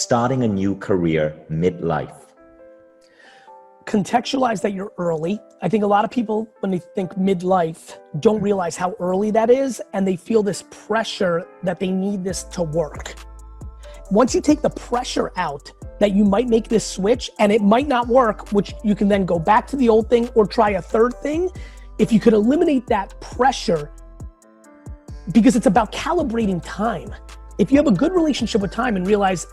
starting a new career midlife? Contextualize that you're early. I think a lot of people, when they think midlife, don't realize how early that is, and they feel this pressure that they need this to work. Once you take the pressure out that you might make this switch and it might not work, which you can then go back to the old thing or try a third thing, if you could eliminate that pressure, because it's about calibrating time. If you have a good relationship with time and realize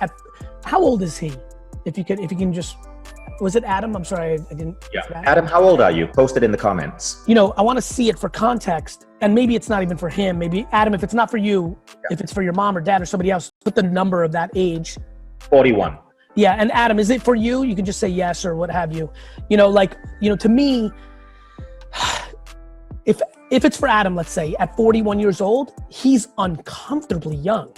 how old is he? If you can just, was it Adam? I'm sorry, I didn't. Yeah, Adam, how old are you? Post it in the comments. You know, I want to see it for context, and maybe it's not even for him. Maybe Adam, if it's not for you, if it's for your mom or dad or somebody else, put the number of that age. 41. Yeah, and Adam, is it for you? You can just say yes or what have you. You know, like, you know, to me, if it's for Adam, let's say, at 41 years old, he's uncomfortably young.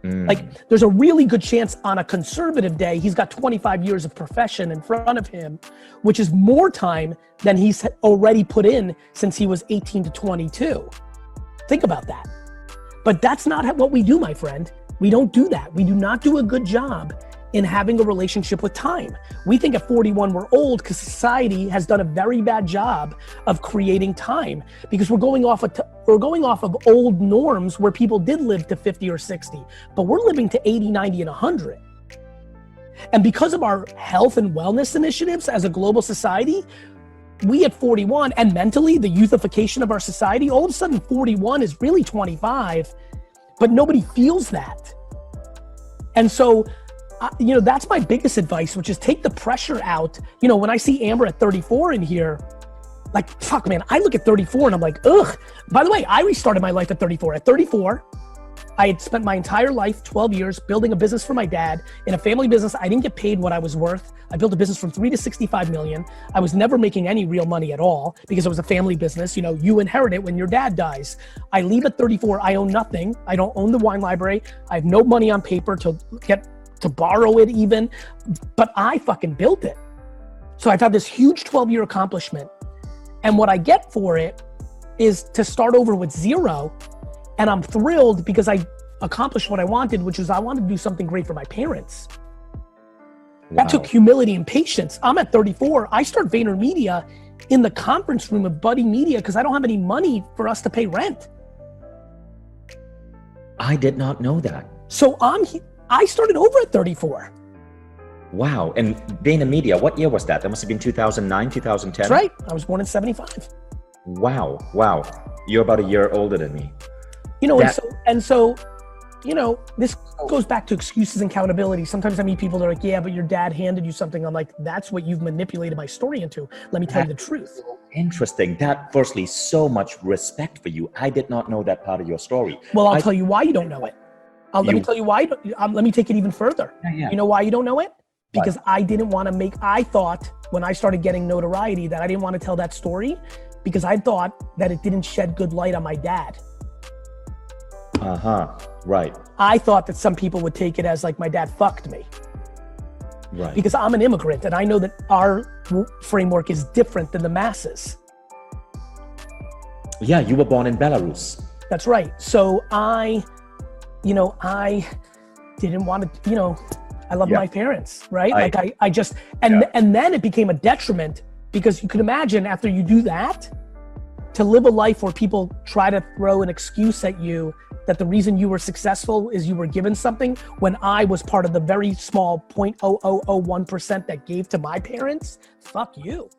Like, there's a really good chance on a conservative day, he's got 25 years of profession in front of him, which is more time than he's already put in since he was 18 to 22. Think about that. But that's not what we do, my friend. We don't do that. We do not do a good job in having a relationship with time. We think at 41 we're old because society has done a very bad job of creating time, because we're going off of old norms where people did live to 50 or 60, but we're living to 80, 90, and 100. And because of our health and wellness initiatives as a global society, we at 41, and mentally the youthification of our society, all of a sudden 41 is really 25, but nobody feels that. And so, you know, that's my biggest advice, which is take the pressure out. You know, when I see Amber at 34 in here, like, fuck, man, I look at 34 and I'm like, ugh. By the way, I restarted my life at 34. At 34, I had spent my entire life, 12 years, building a business for my dad in a family business. I didn't get paid what I was worth. I built a business from 3 to 65 million. I was never making any real money at all because it was a family business. You know, you inherit it when your dad dies. I leave at 34. I own nothing. I don't own the wine library. I have no money on paper to borrow it even, but I fucking built it. So I've had this huge 12-year accomplishment. And what I get for it is to start over with zero. And I'm thrilled because I accomplished what I wanted, which is I wanted to do something great for my parents. Wow. That took humility and patience. I'm at 34. I start VaynerMedia in the conference room of Buddy Media because I don't have any money for us to pay rent. I did not know that. So I started over at 34. Wow. And VaynerMedia, what year was that? That must have been 2009, 2010? That's right. I was born in 75. Wow. Wow. You're about a year older than me. You know, and so, you know, this goes back to excuses and accountability. Sometimes I meet people that are like, yeah, but your dad handed you something. I'm like, that's what you've manipulated my story into. Let me tell you the truth. Interesting. That, firstly, so much respect for you. I did not know that part of your story. Well, I'll tell you why you don't know it. Let me tell you why. Let me take it even further. Yeah. You know why you don't know it? Because I didn't want to I thought when I started getting notoriety that I didn't want to tell that story because I thought that it didn't shed good light on my dad. Right. I thought that some people would take it as like my dad fucked me. Right. Because I'm an immigrant and I know that our framework is different than the masses. Yeah, you were born in Belarus. That's right. So I didn't want to, I love my parents, right? Like I just, and then it became a detriment because you can imagine after you do that, to live a life where people try to throw an excuse at you that the reason you were successful is you were given something when I was part of the very small 0.0001% that gave to my parents, fuck you.